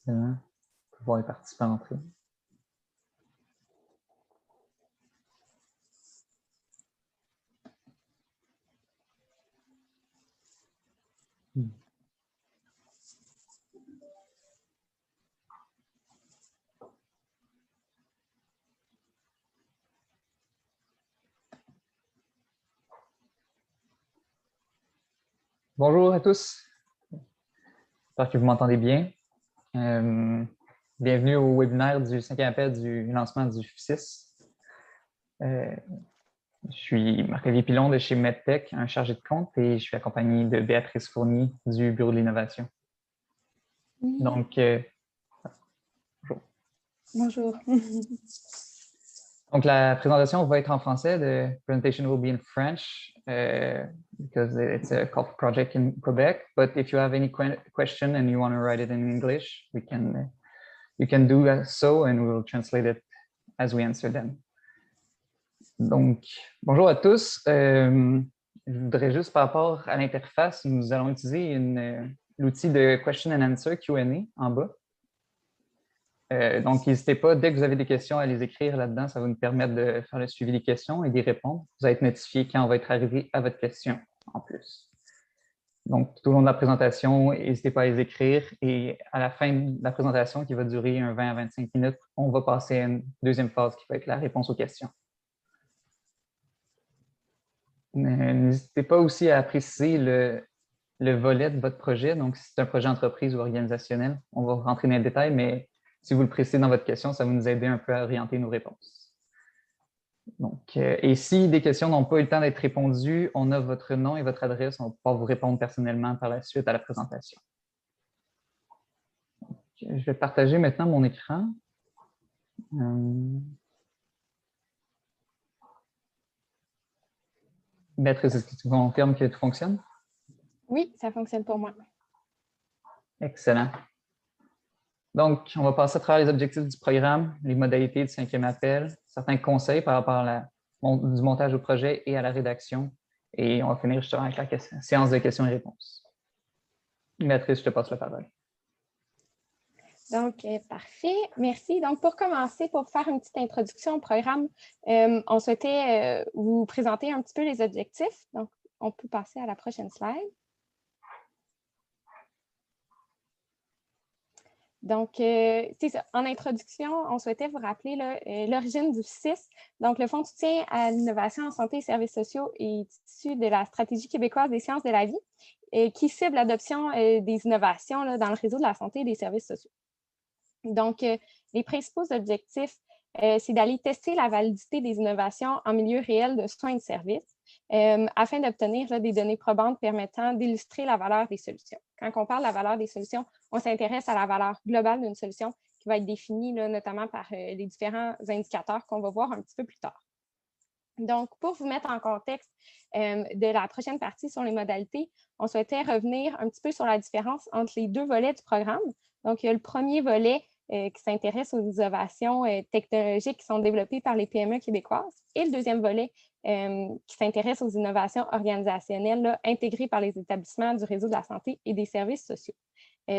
Excellent. On peut voir les participants entrer. Bonjour à tous. J'espère que vous m'entendez bien. Bienvenue au webinaire du 5e appel du lancement du FCIS. Je suis Marc-Olivier Pilon de chez MedTech, un chargé de compte, et je suis accompagné de Béatrice Fournier du Bureau de l'innovation. Donc, bonjour. Bonjour. Donc, la présentation va être en français. The presentation will be in French because it's a COP project in Quebec. But if you have any question and you want to write it in English, you can do so and we will translate it as we answer them. Donc, bonjour à tous. Je voudrais juste par rapport à l'interface, nous allons utiliser l'outil de Question and Answer Q&A en bas. Donc, n'hésitez pas, dès que vous avez des questions, à les écrire là-dedans. Ça va nous permettre de faire le suivi des questions et d'y répondre. Vous allez être notifié quand on va être arrivé à votre question en plus. Donc, tout au long de la présentation, n'hésitez pas à les écrire. Et à la fin de la présentation, qui va durer 20 à 25 minutes, on va passer à une deuxième phase qui va être la réponse aux questions. N'hésitez pas aussi à préciser le volet de votre projet. Donc, si c'est un projet entreprise ou organisationnel, on va rentrer dans les détails, mais si vous le précisez dans votre question, ça va nous aider un peu à orienter nos réponses. Donc, et si des questions n'ont pas eu le temps d'être répondues, on a votre nom et votre adresse. On va pouvoir vous répondre personnellement par la suite à la présentation. Donc, je vais partager maintenant mon écran. Béatrice, est-ce que tu confirmes que tout fonctionne? Oui, ça fonctionne pour moi. Excellent. Donc, on va passer à travers les objectifs du programme, les modalités du 5e appel, certains conseils par rapport du montage au projet et à la rédaction. Et on va finir justement avec la séance de questions et réponses. Béatrice, je te passe la parole. Donc, parfait. Merci. Donc, pour commencer, pour faire une petite introduction au programme, on souhaitait vous présenter un petit peu les objectifs. Donc, on peut passer à la prochaine slide. Donc, c'est ça. En introduction, on souhaitait vous rappeler l'origine du FCIS. Donc, le Fonds de soutien à l'innovation en santé et services sociaux est issu de la stratégie québécoise des sciences de la vie qui cible l'adoption des innovations dans le réseau de la santé et des services sociaux. Donc, les principaux objectifs, c'est d'aller tester la validité des innovations en milieu réel de soins et de services afin d'obtenir des données probantes permettant d'illustrer la valeur des solutions. Quand on parle de la valeur des solutions, on s'intéresse à la valeur globale d'une solution qui va être définie notamment par les différents indicateurs qu'on va voir un petit peu plus tard. Donc, pour vous mettre en contexte de la prochaine partie sur les modalités, on souhaitait revenir un petit peu sur la différence entre les deux volets du programme. Donc, il y a le premier volet qui s'intéresse aux innovations technologiques qui sont développées par les PME québécoises et le deuxième volet qui s'intéresse aux innovations organisationnelles intégrées par les établissements du réseau de la santé et des services sociaux.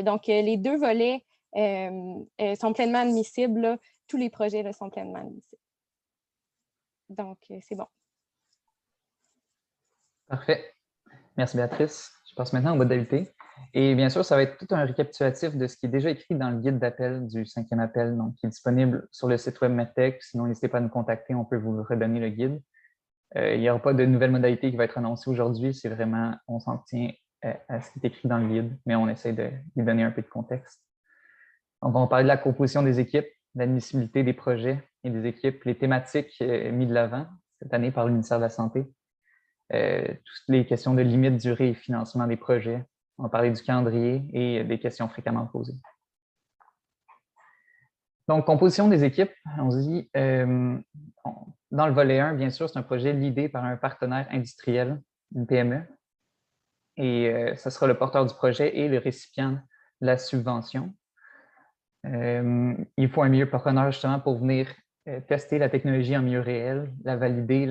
Donc, les deux volets sont pleinement admissibles. Tous les projets sont pleinement admissibles. Donc, c'est bon. Parfait. Merci, Béatrice. Je passe maintenant aux modalités. Et bien sûr, ça va être tout un récapitulatif de ce qui est déjà écrit dans le guide d'appel du 5e appel, donc qui est disponible sur le site web MedTech. Sinon, n'hésitez pas à nous contacter, on peut vous redonner le guide. Il n'y aura pas de nouvelles modalités qui vont être annoncées aujourd'hui. C'est vraiment, on s'en tient à ce qui est écrit dans le guide, mais on essaie de lui donner un peu de contexte. On va parler de la composition des équipes, l'admissibilité des projets et des équipes, les thématiques mises de l'avant cette année par le ministère de la Santé. Toutes les questions de limite, durée et financement des projets. On va parler du calendrier et des questions fréquemment posées. Donc, composition des équipes, on dit, dans le volet 1, bien sûr, c'est un projet l'idée par un partenaire industriel, une PME, et ce sera le porteur du projet et le récipient de la subvention. Il faut un milieu partenaire justement pour venir tester la technologie en milieu réel, la valider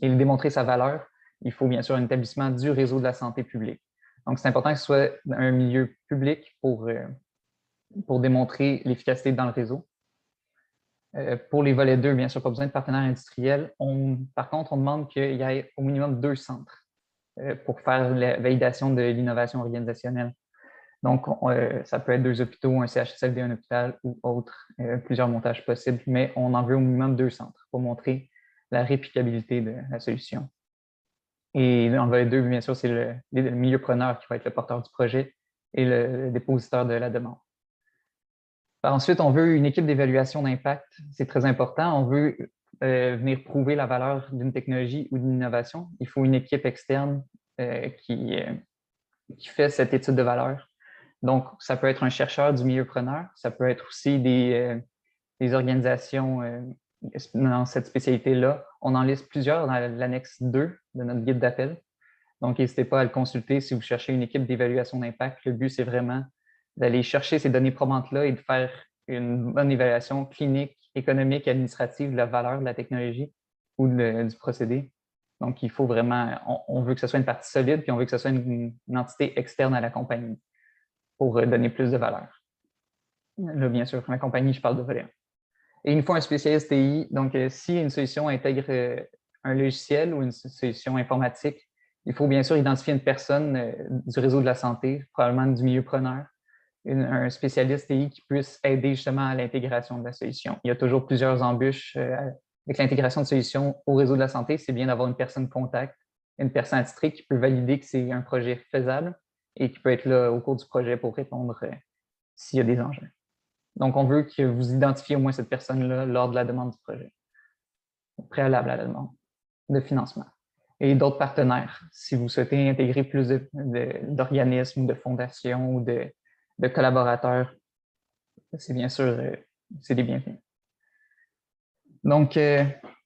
et démontrer sa valeur. Il faut bien sûr un établissement du réseau de la santé publique. Donc, c'est important que ce soit un milieu public pour pour démontrer l'efficacité dans le réseau. Pour les volets 2, bien sûr, pas besoin de partenaires industriels. Par contre, on demande qu'il y ait au minimum 2 centres pour faire la validation de l'innovation organisationnelle. Donc, ça peut être 2 hôpitaux, un CHSLD, un hôpital ou autre, plusieurs montages possibles, mais on en veut au minimum 2 centres pour montrer la réplicabilité de la solution. Et dans le volet 2, bien sûr, c'est le milieu preneur qui va être le porteur du projet et le dépositeur de la demande. Ensuite, on veut une équipe d'évaluation d'impact. C'est très important. On veut venir prouver la valeur d'une technologie ou d'une innovation. Il faut une équipe externe qui fait cette étude de valeur. Donc, ça peut être un chercheur du milieu preneur. Ça peut être aussi des organisations dans cette spécialité-là. On en liste plusieurs dans l'annexe 2 de notre guide d'appel. Donc, n'hésitez pas à le consulter si vous cherchez une équipe d'évaluation d'impact. Le but, c'est vraiment d'aller chercher ces données probantes-là et de faire une bonne évaluation clinique, économique, administrative de la valeur de la technologie ou du procédé. Donc, il faut vraiment, on veut que ce soit une partie solide, puis on veut que ce soit une entité externe à la compagnie pour donner plus de valeur. Là, bien sûr, la compagnie, je parle de volet 1. Et il faut un spécialiste TI. Donc, si une solution intègre un logiciel ou une solution informatique, il faut bien sûr identifier une personne du réseau de la santé, probablement du milieu preneur, un spécialiste TI qui puisse aider justement à l'intégration de la solution. Il y a toujours plusieurs embûches avec l'intégration de solutions au réseau de la santé. C'est bien d'avoir une personne contact, une personne attitrée qui peut valider que c'est un projet faisable et qui peut être là au cours du projet pour répondre s'il y a des enjeux. Donc, on veut que vous identifiez au moins cette personne-là lors de la demande du projet, préalable à la demande de financement. Et d'autres partenaires, si vous souhaitez intégrer plus d'organismes, de fondations ou de collaborateurs, c'est bien sûr, c'est des bienvenus. Donc,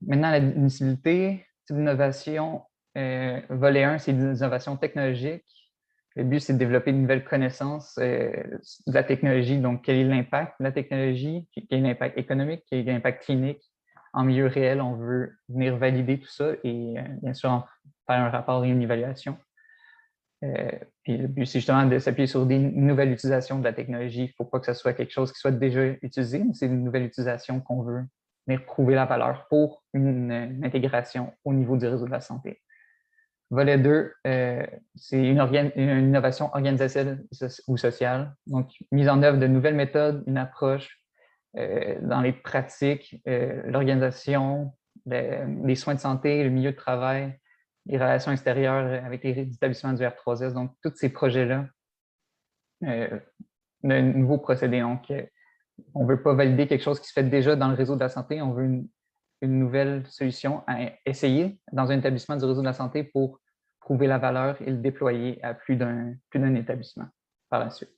maintenant, l'admissibilité, type d'innovation, volet 1, c'est l'innovation technologique. Le but, c'est de développer de nouvelles connaissances de la technologie. Donc, quel est l'impact de la technologie, quel est l'impact économique, quel est l'impact clinique. En milieu réel, on veut venir valider tout ça et bien sûr faire un rapport et une évaluation. Puis le but, c'est justement de s'appuyer sur des nouvelles utilisations de la technologie. Il ne faut pas que ce soit quelque chose qui soit déjà utilisé, mais c'est une nouvelle utilisation qu'on veut venir prouver la valeur pour une intégration au niveau du réseau de la santé. Volet 2, c'est une innovation organisationnelle ou sociale. Donc, mise en œuvre de nouvelles méthodes, une approche dans les pratiques, l'organisation, les soins de santé, le milieu de travail, les relations extérieures avec les établissements du R3S. Donc, tous ces projets-là, de nouveaux procédés. Donc, on ne veut pas valider quelque chose qui se fait déjà dans le réseau de la santé. On veut une nouvelle solution à essayer dans un établissement du réseau de la santé pour prouver la valeur et le déployer à plus d'un établissement par la suite.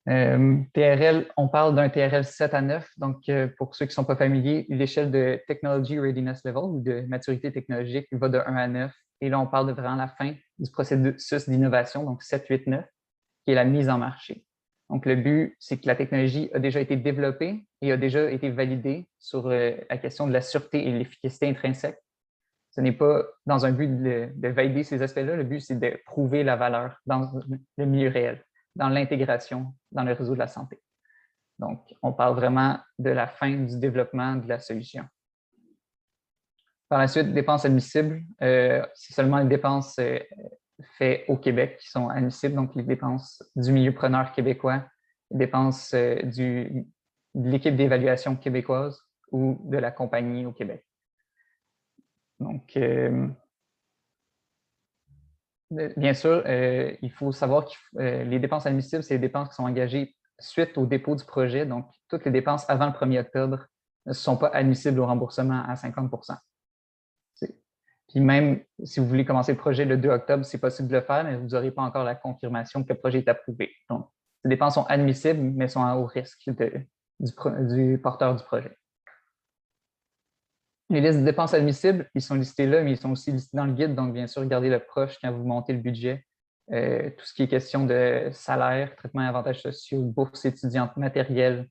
TRL, on parle d'un TRL 7 à 9. Donc, pour ceux qui ne sont pas familiers, l'échelle de Technology Readiness Level ou de maturité technologique va de 1 à 9. Et là, on parle de vraiment la fin du processus d'innovation, donc 7, 8, 9, qui est la mise en marché. Donc, le but, c'est que la technologie a déjà été développée et a déjà été validée sur la question de la sûreté et l'efficacité intrinsèque. Ce n'est pas dans un but de valider ces aspects-là. Le but, c'est de prouver la valeur dans le milieu réel, dans l'intégration dans le réseau de la santé. Donc, on parle vraiment de la fin du développement de la solution. Par la suite, dépenses admissibles. C'est seulement les dépenses faites au Québec qui sont admissibles, donc les dépenses du milieu preneur québécois, les dépenses de l'équipe d'évaluation québécoise ou de la compagnie au Québec. Donc, bien sûr, il faut savoir que les dépenses admissibles, c'est les dépenses qui sont engagées suite au dépôt du projet. Donc, toutes les dépenses avant le 1er octobre ne sont pas admissibles au remboursement à 50 %. Puis même si vous voulez commencer le projet le 2 octobre, c'est possible de le faire, mais vous n'aurez pas encore la confirmation que le projet est approuvé. Donc, ces dépenses sont admissibles, mais sont à haut risque du porteur du projet. Les listes de dépenses admissibles, ils sont listés là, mais ils sont aussi listés dans le guide. Donc, bien sûr, gardez le proche quand vous montez le budget. Tout ce qui est question de salaire, traitement et avantages sociaux, bourse étudiante, matériel,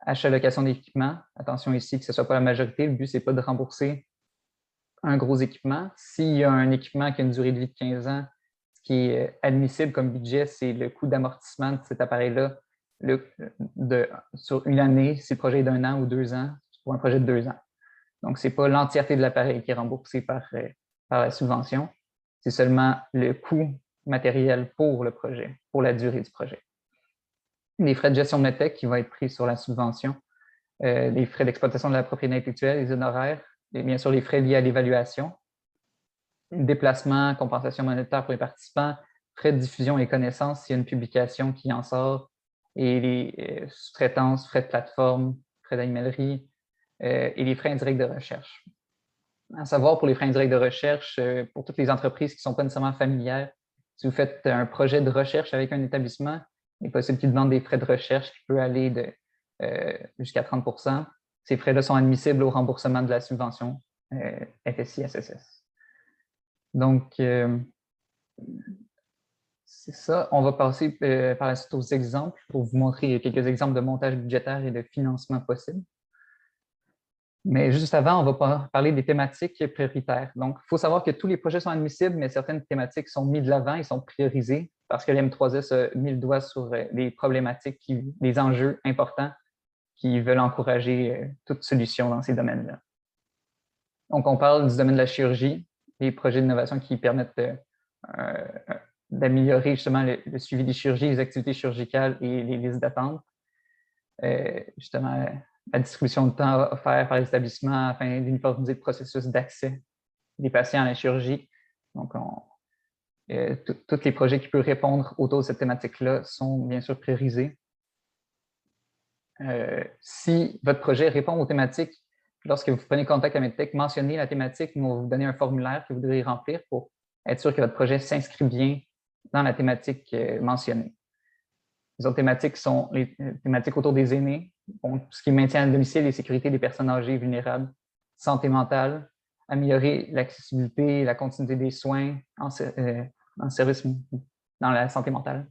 achat, location d'équipement. Attention ici que ce ne soit pas la majorité. Le but, ce n'est pas de rembourser un gros équipement. S'il y a un équipement qui a une durée de vie de 15 ans, ce qui est admissible comme budget, c'est le coût d'amortissement de cet appareil-là sur une année, si le projet est d'1 an ou 2 ans, pour un projet de 2 ans. Donc, ce n'est pas l'entièreté de l'appareil qui est remboursé par la subvention, c'est seulement le coût matériel pour le projet, pour la durée du projet. Les frais de gestion de MEDTech qui vont être pris sur la subvention, les frais d'exploitation de la propriété intellectuelle, les honoraires, et bien sûr les frais liés à l'évaluation, déplacement, compensation monétaire pour les participants, frais de diffusion et connaissances s'il y a une publication qui en sort, et les sous-traitances, frais de plateforme, frais d'animellerie et les frais indirects de recherche. À savoir, pour les frais indirects de recherche, pour toutes les entreprises qui ne sont pas nécessairement familières, si vous faites un projet de recherche avec un établissement, il est possible qu'ils demandent des frais de recherche qui peuvent aller jusqu'à 30 %. Ces frais-là sont admissibles au remboursement de la subvention FSI-SSS. Donc, c'est ça. On va passer par la suite aux exemples pour vous montrer quelques exemples de montage budgétaire et de financement possible. Mais juste avant, on va parler des thématiques prioritaires. Donc, il faut savoir que tous les projets sont admissibles, mais certaines thématiques sont mises de l'avant et sont priorisées parce que l'M3S a mis le doigt sur les problématiques, les enjeux importants qui veulent encourager toute solution dans ces domaines-là. Donc, on parle du domaine de la chirurgie, des projets d'innovation qui permettent d'améliorer justement le suivi des chirurgies, les activités chirurgicales et les listes d'attente. Justement, la distribution de temps offert par les établissements afin d'uniformiser le processus d'accès des patients à la chirurgie. Donc, tous les projets qui peuvent répondre autour de cette thématique-là sont bien sûr priorisés. Si votre projet répond aux thématiques, lorsque vous prenez contact avec MEDTech, mentionnez la thématique, nous allons vous donner un formulaire que vous devrez remplir pour être sûr que votre projet s'inscrit bien dans la thématique mentionnée. Les autres thématiques sont les thématiques autour des aînés, tout ce qui est maintien à domicile et sécurité des personnes âgées vulnérables, santé mentale, améliorer l'accessibilité et la continuité des soins en service dans la santé mentale,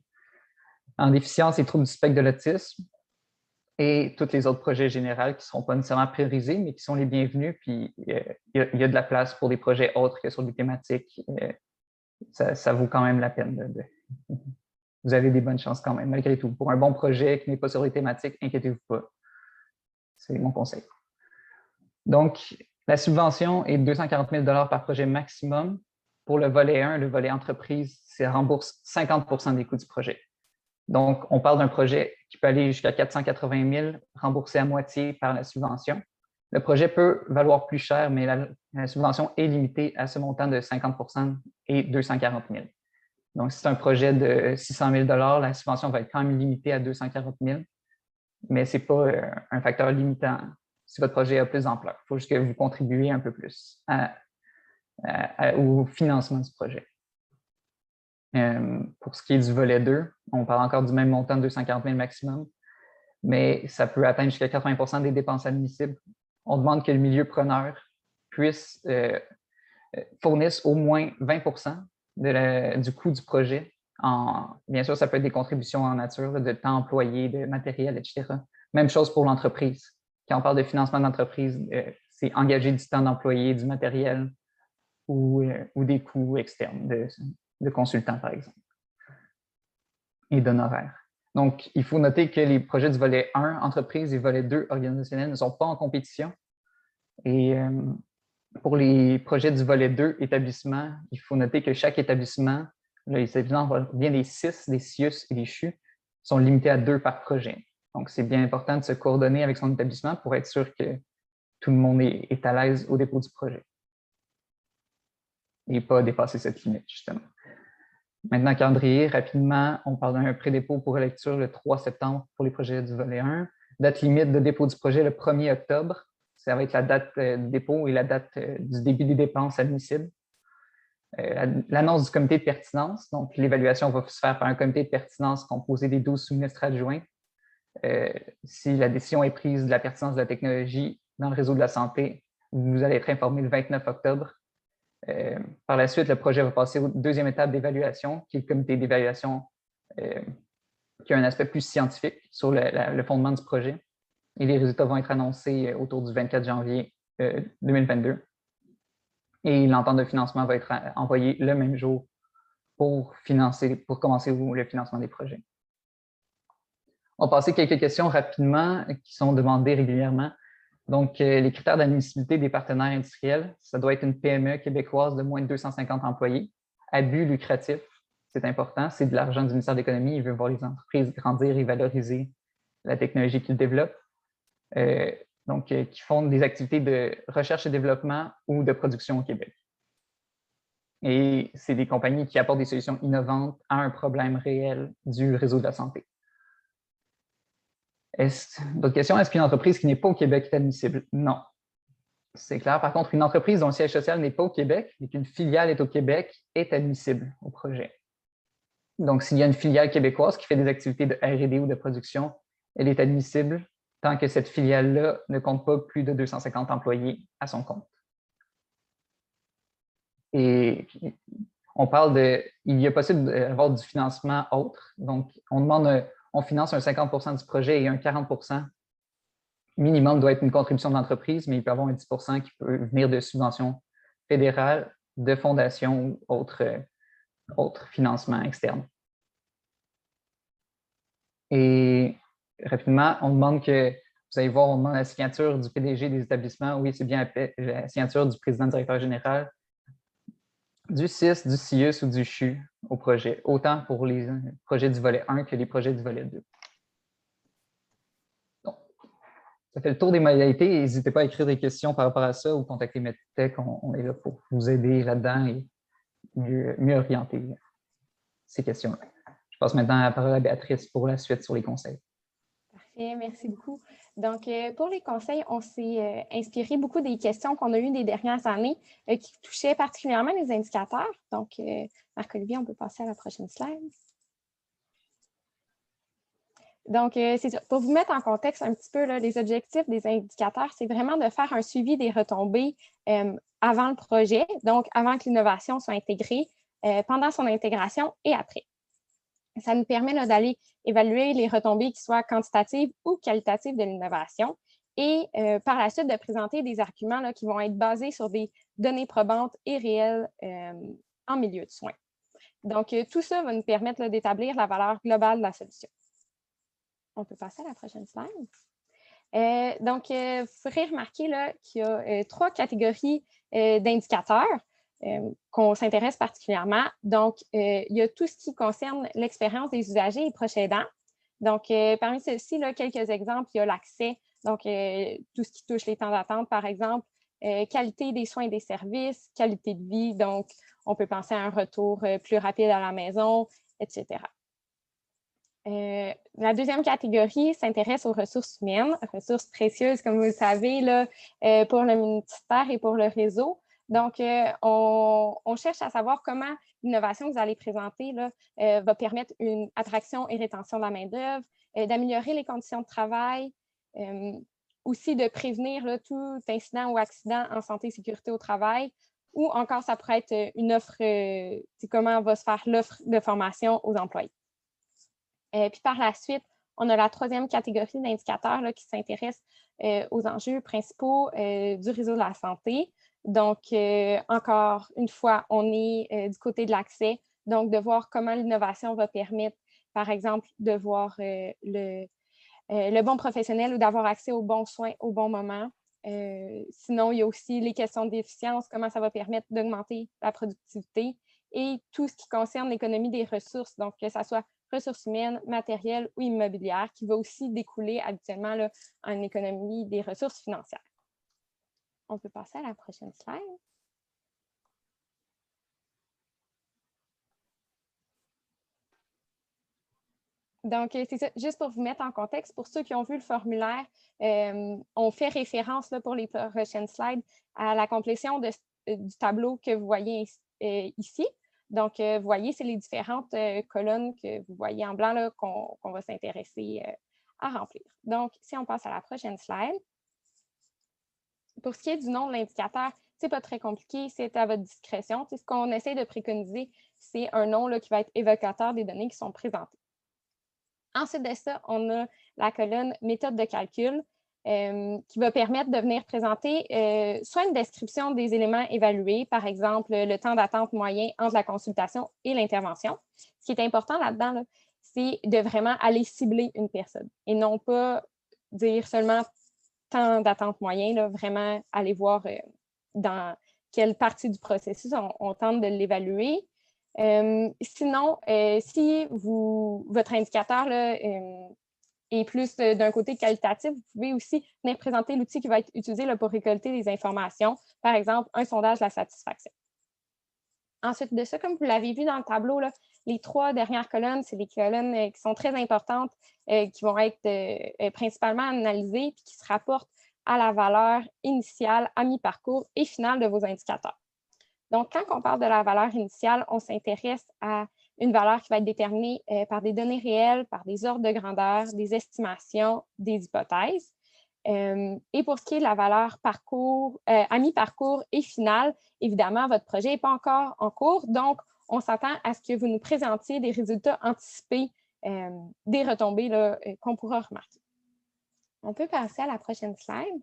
en déficience et troubles du spectre de l'autisme, et tous les autres projets généraux qui ne seront pas nécessairement priorisés, mais qui sont les bienvenus. Puis il y a de la place pour des projets autres que sur des thématiques. Ça vaut quand même la peine. Vous avez des bonnes chances quand même, malgré tout. Pour un bon projet qui n'est pas sur les thématiques, inquiétez-vous pas. C'est mon conseil. Donc, la subvention est de 240 000 $ par projet maximum. Pour le volet 1, le volet entreprise, ça rembourse 50 % des coûts du projet. Donc, on parle d'un projet qui peut aller jusqu'à 480 000 remboursé à moitié par la subvention. Le projet peut valoir plus cher, mais la subvention est limitée à ce montant de 50 % et 240 000. Donc, si c'est un projet de 600 000 $, la subvention va être quand même limitée à 240 000, mais ce n'est pas un facteur limitant si votre projet a plus d'ampleur. Il faut juste que vous contribuiez un peu plus au financement du projet. Pour ce qui est du volet 2, on parle encore du même montant de 240 000 maximum, mais ça peut atteindre jusqu'à 80 % des dépenses admissibles. On demande que le milieu preneur puisse fournisse au moins 20 % du coût du projet. Bien sûr, ça peut être des contributions en nature, de temps employé, de matériel, etc. Même chose pour l'entreprise. Quand on parle de financement d'entreprise, c'est engager du temps d'employé, du matériel ou des coûts externes de consultants, par exemple, et d'honoraires. Donc, il faut noter que les projets du volet 1, entreprise, et volet 2, organisationnel, ne sont pas en compétition. Et pour les projets du volet 2, établissement, il faut noter que chaque établissement, les établissements bien des CIS, des CIUS et des CHU, sont limités à 2 par projet. Donc, c'est bien important de se coordonner avec son établissement pour être sûr que tout le monde est à l'aise au dépôt du projet et pas dépasser cette limite, justement. Maintenant, calendrier, rapidement, on parle d'un pré-dépôt pour lecture le 3 septembre pour les projets du volet 1. Date limite de dépôt du projet le 1er octobre. Ça va être la date de dépôt et la date du début des dépenses admissibles. L'annonce du comité de pertinence. Donc, l'évaluation va se faire par un comité de pertinence composé des 12 sous-ministres adjoints. Si la décision est prise de la pertinence de la technologie dans le réseau de la santé, vous allez être informé le 29 octobre. Par la suite, le projet va passer aux deuxième étape d'évaluation, qui est le comité d'évaluation qui a un aspect plus scientifique sur le fondement du projet. Et les résultats vont être annoncés autour du 24 janvier 2022. Et l'entente de financement va être envoyée le même jour pour commencer le financement des projets. On va passer quelques questions rapidement qui sont demandées régulièrement. Donc, les critères d'admissibilité des partenaires industriels, ça doit être une PME québécoise de moins de 250 employés, à but lucratif, c'est important, c'est de l'argent du ministère de l'Économie, il veut voir les entreprises grandir et valoriser la technologie qu'ils développent. Qui font des activités de recherche et développement ou de production au Québec. Et c'est des compagnies qui apportent des solutions innovantes à un problème réel du réseau de la santé. D'autres questions? Est-ce qu'une entreprise qui n'est pas au Québec est admissible? Non. C'est clair. Par contre, une entreprise dont le siège social n'est pas au Québec et qu'une filiale est au Québec est admissible au projet. Donc, s'il y a une filiale québécoise qui fait des activités de R&D ou de production, elle est admissible tant que cette filiale-là ne compte pas plus de 250 employés à son compte. Et on parle il y a possible d'avoir du financement autre. Donc, on finance un 50 % du projet et un 40 % minimum doit être une contribution de l'entreprise, mais il peut y avoir un 10 % qui peut venir de subventions fédérales, de fondations ou autres financements externes. Et rapidement, on demande vous allez voir, on demande la signature du PDG des établissements. Oui, c'est bien la signature du président directeur général, du CIS, du CIUS ou du CHU au projet, autant pour les projets du volet 1 que les projets du volet 2. Donc, ça fait le tour des modalités. N'hésitez pas à écrire des questions par rapport à ça ou contacter Medtech. On est là pour vous aider là-dedans et mieux orienter ces questions-là. Je passe maintenant la parole à Béatrice pour la suite sur les conseils. Parfait, merci beaucoup. Donc, pour les conseils, on s'est inspiré beaucoup des questions qu'on a eues des dernières années qui touchaient particulièrement les indicateurs. Donc, Marc-Olivier, on peut passer à la prochaine slide. Donc, c'est ça. Pour vous mettre en contexte un petit peu, là, les objectifs des indicateurs, c'est vraiment de faire un suivi des retombées avant le projet, donc avant que l'innovation soit intégrée, pendant son intégration et après. Ça nous permet d'aller évaluer les retombées qui soient quantitatives ou qualitatives de l'innovation et par la suite de présenter des arguments là, qui vont être basés sur des données probantes et réelles en milieu de soins. Donc, tout ça va nous permettre d'établir la valeur globale de la solution. On peut passer à la prochaine slide. Donc, vous ferez remarquer qu'il y a 3 catégories d'indicateurs qu'on s'intéresse particulièrement. Donc, il y a tout ce qui concerne l'expérience des usagers et proches aidants. Donc, parmi ceux-ci, quelques exemples, il y a l'accès, donc tout ce qui touche les temps d'attente, par exemple, qualité des soins et des services, qualité de vie, donc on peut penser à un retour plus rapide à la maison, etc. La deuxième catégorie s'intéresse aux ressources humaines, ressources précieuses, comme vous le savez, là, pour le ministère et pour le réseau. Donc, on cherche à savoir comment l'innovation que vous allez présenter là, va permettre une attraction et rétention de la main-d'œuvre, d'améliorer les conditions de travail, aussi de prévenir là, tout incident ou accident en santé et sécurité au travail, ou encore ça pourrait être une offre, comment va se faire l'offre de formation aux employés. Puis par la suite, on a la 3e catégorie d'indicateurs qui s'intéresse aux enjeux principaux du réseau de la santé. Donc, encore une fois, on est du côté de l'accès, donc de voir comment l'innovation va permettre, par exemple, de voir le bon professionnel ou d'avoir accès aux bons soins au bon moment. Sinon, il y a aussi les questions d'efficience, comment ça va permettre d'augmenter la productivité et tout ce qui concerne l'économie des ressources, donc que ce soit ressources humaines, matérielles ou immobilières, qui va aussi découler habituellement là, en une économie des ressources financières. On peut passer à la prochaine slide. Donc, c'est ça, juste pour vous mettre en contexte, pour ceux qui ont vu le formulaire, on fait référence là, pour les prochaines slides à la complétion du tableau que vous voyez ici. Donc, vous voyez, c'est les différentes colonnes que vous voyez en blanc qu'on va s'intéresser à remplir. Donc, si on passe à la prochaine slide. Pour ce qui est du nom de l'indicateur, ce n'est pas très compliqué, c'est à votre discrétion. Ce qu'on essaie de préconiser, c'est un nom là, qui va être évocateur des données qui sont présentées. Ensuite de ça, on a la colonne méthode de calcul. qui va permettre de venir présenter soit une description des éléments évalués, par exemple le temps d'attente moyen entre la consultation et l'intervention. Ce qui est important là-dedans, là, c'est de vraiment aller cibler une personne et non pas dire seulement temps d'attente moyen, là, vraiment aller voir dans quelle partie du processus on tente de l'évaluer. Sinon, si votre indicateur là, et plus d'un côté qualitatif, vous pouvez aussi venir présenter l'outil qui va être utilisé là, pour récolter des informations, par exemple, un sondage de la satisfaction. Ensuite de ça, comme vous l'avez vu dans le tableau, là, les 3 dernières colonnes, c'est des colonnes qui sont très importantes, qui vont être principalement analysées et qui se rapportent à la valeur initiale, à mi-parcours et finale de vos indicateurs. Donc, quand on parle de la valeur initiale, on s'intéresse à une valeur qui va être déterminée par des données réelles, par des ordres de grandeur, des estimations, des hypothèses. Et pour ce qui est de la valeur parcours, à mi-parcours et finale, évidemment, votre projet n'est pas encore en cours, donc on s'attend à ce que vous nous présentiez des résultats anticipés, des retombées qu'on pourra remarquer. On peut passer à la prochaine slide.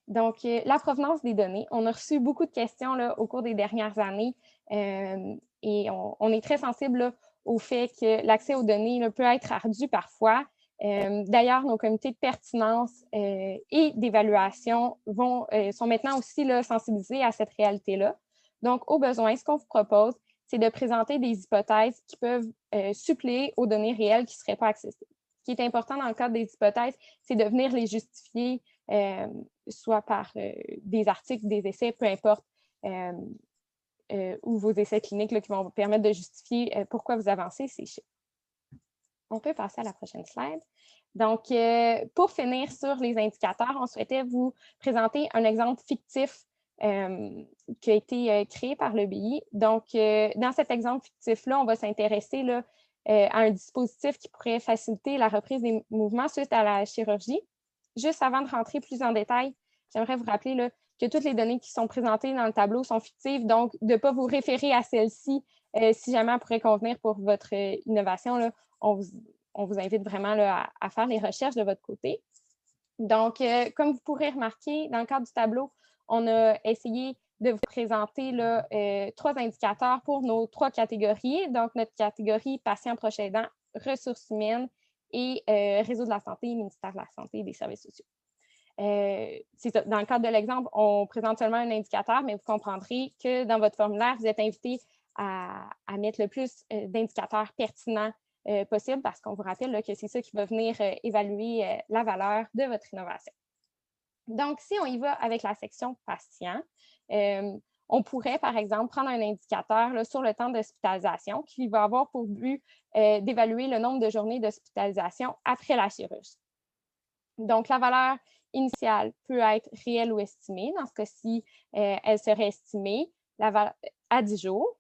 Donc, la provenance des données. On a reçu beaucoup de questions là, au cours des dernières années et on est très sensible là, au fait que l'accès aux données là, peut être ardu parfois. D'ailleurs, nos comités de pertinence et d'évaluation sont maintenant aussi là, sensibilisés à cette réalité-là. Donc, au besoin, ce qu'on vous propose, c'est de présenter des hypothèses qui peuvent suppléer aux données réelles qui ne seraient pas accessibles. Ce qui est important dans le cadre des hypothèses, c'est de venir les justifier soit par des articles, des essais, peu importe, ou vos essais cliniques là, qui vont vous permettre de justifier pourquoi vous avancez ces chiffres. On peut passer à la prochaine slide. Donc, pour finir sur les indicateurs, on souhaitait vous présenter un exemple fictif qui a été créé par le BI. Donc, dans cet exemple fictif-là, on va s'intéresser à un dispositif qui pourrait faciliter la reprise des mouvements suite à la chirurgie. Juste avant de rentrer plus en détail, j'aimerais vous rappeler là, que toutes les données qui sont présentées dans le tableau sont fictives, donc de ne pas vous référer à celles-ci si jamais elles pourraient convenir pour votre innovation. Là, on vous invite vraiment là, à faire les recherches de votre côté. Donc, comme vous pourrez remarquer, dans le cadre du tableau, on a essayé de vous présenter là, 3 indicateurs pour nos 3 catégories. Donc, notre catégorie patient proche aidant, ressources humaines et réseau de la santé, ministère de la santé et des services sociaux. C'est ça. Dans le cadre de l'exemple, on présente seulement un indicateur, mais vous comprendrez que dans votre formulaire, vous êtes invité à mettre le plus d'indicateurs pertinents possible parce qu'on vous rappelle là, que c'est ça qui va venir évaluer la valeur de votre innovation. Donc, si on y va avec la section patient, on pourrait, par exemple, prendre un indicateur là, sur le temps d'hospitalisation qui va avoir pour but d'évaluer le nombre de journées d'hospitalisation après la chirurgie. Donc, la valeur initiale peut être réelle ou estimée. Dans ce cas-ci, elle serait estimée à 10 jours.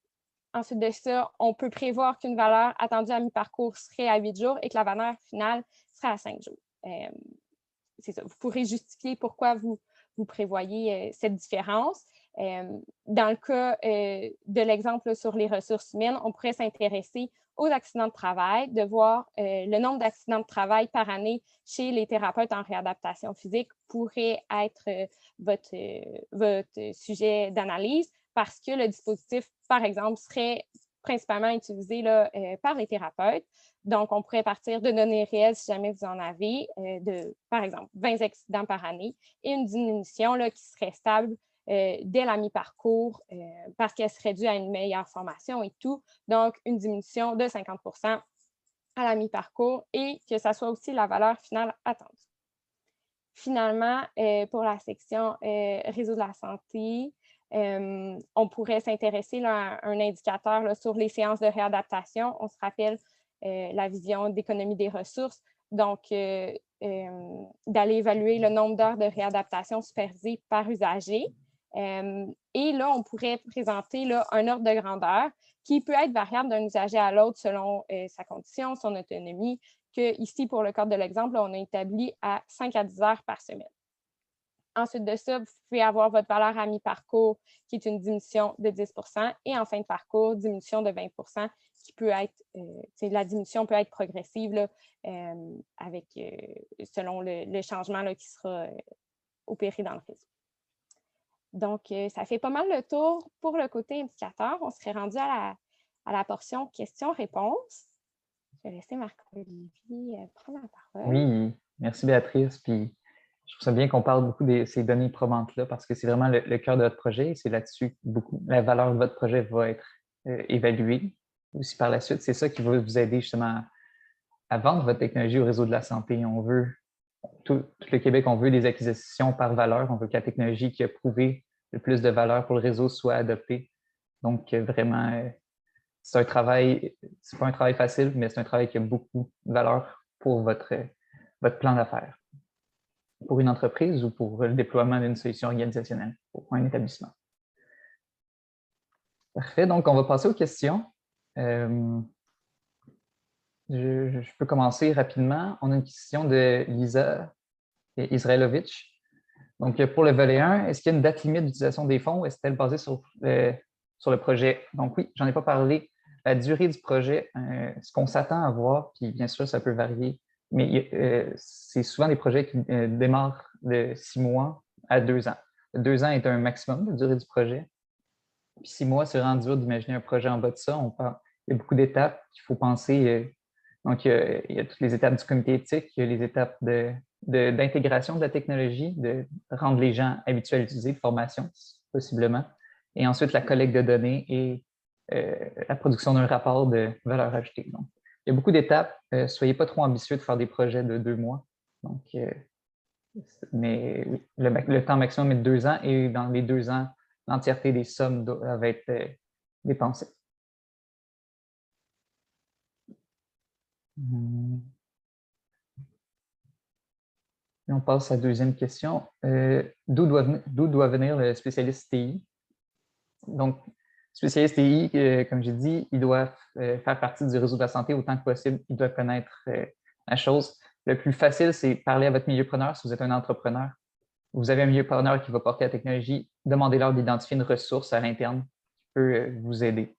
Ensuite de ça, on peut prévoir qu'une valeur attendue à mi-parcours serait à 8 jours et que la valeur finale serait à 5 jours. C'est ça. Vous pourrez justifier pourquoi vous prévoyez cette différence. Dans le cas de l'exemple sur les ressources humaines, on pourrait s'intéresser aux accidents de travail, de voir le nombre d'accidents de travail par année chez les thérapeutes en réadaptation physique pourrait être votre sujet d'analyse parce que le dispositif, par exemple, serait principalement utilisé là, par les thérapeutes. Donc, on pourrait partir de données réelles si jamais vous en avez, par exemple, 20 accidents par année et une diminution là, qui serait stable dès la mi-parcours parce qu'elle serait due à une meilleure formation et tout. Donc, une diminution de 50 % à la mi-parcours et que ça soit aussi la valeur finale attendue. Finalement, pour la section réseau de la santé, on pourrait s'intéresser à un indicateur là, sur les séances de réadaptation. On se rappelle la vision d'économie des ressources. Donc, d'aller évaluer le nombre d'heures de réadaptation supervisées par usager. Et là, on pourrait présenter là, un ordre de grandeur qui peut être variable d'un usager à l'autre selon sa condition, son autonomie, que ici, pour le cadre de l'exemple, on a établi à 5 à 10 heures par semaine. Ensuite de ça, vous pouvez avoir votre valeur à mi-parcours, qui est une diminution de 10 et en fin de parcours, diminution de 20 qui peut être, la diminution peut être progressive là, selon le changement là, qui sera opéré dans le réseau. Donc, ça fait pas mal le tour pour le côté indicateur. On serait rendu à la portion questions-réponses. Je vais laisser Marc-Olivier prendre la parole. Oui, merci Béatrice. Puis, je trouve ça bien qu'on parle beaucoup de ces données probantes-là parce que c'est vraiment le cœur de votre projet. C'est là-dessus que la valeur de votre projet va être évaluée aussi par la suite. C'est ça qui va vous aider justement à vendre votre technologie au réseau de la santé. On veut, tout le Québec, on veut des acquisitions par valeur. On veut que la technologie qui a prouvé le plus de valeur pour le réseau soit adoptée. Donc, vraiment, c'est un travail, c'est pas un travail facile, mais c'est un travail qui a beaucoup de valeur pour votre plan d'affaires, pour une entreprise ou pour le déploiement d'une solution organisationnelle pour un établissement. Parfait, donc on va passer aux questions. Je peux commencer rapidement. On a une question de Lisa Israelovic. Donc, pour le volet 1, est-ce qu'il y a une date limite d'utilisation des fonds ou est-elle basée sur le projet? Donc oui, j'en ai pas parlé. La durée du projet, ce qu'on s'attend à voir, puis bien sûr, ça peut varier, mais c'est souvent des projets qui démarrent de 6 mois à 2 ans. 2 ans est un maximum de durée du projet. Puis 6 mois, c'est vraiment dur d'imaginer un projet en bas de ça. Il y a beaucoup d'étapes qu'il faut penser. Donc, il y a toutes les étapes du comité éthique, il y a les étapes d'intégration de la technologie, de rendre les gens habitués à l'utiliser, de formation, possiblement. Et ensuite, la collecte de données et la production d'un rapport de valeur ajoutée. Donc, il y a beaucoup d'étapes. Soyez pas trop ambitieux de faire des projets de 2 mois. Donc, mais le temps maximum est de 2 ans et dans les 2 ans, l'entièreté des sommes doivent être dépensées. Et on passe à la deuxième question. D'où doit venir le spécialiste TI? Donc, spécialiste TI, comme j'ai dit, il doit faire partie du réseau de la santé autant que possible. Il doit connaître la chose. Le plus facile, c'est parler à votre milieu-preneur si vous êtes un entrepreneur. Vous avez un milieu-preneur qui va porter la technologie, demandez-leur d'identifier une ressource à l'interne qui peut vous aider.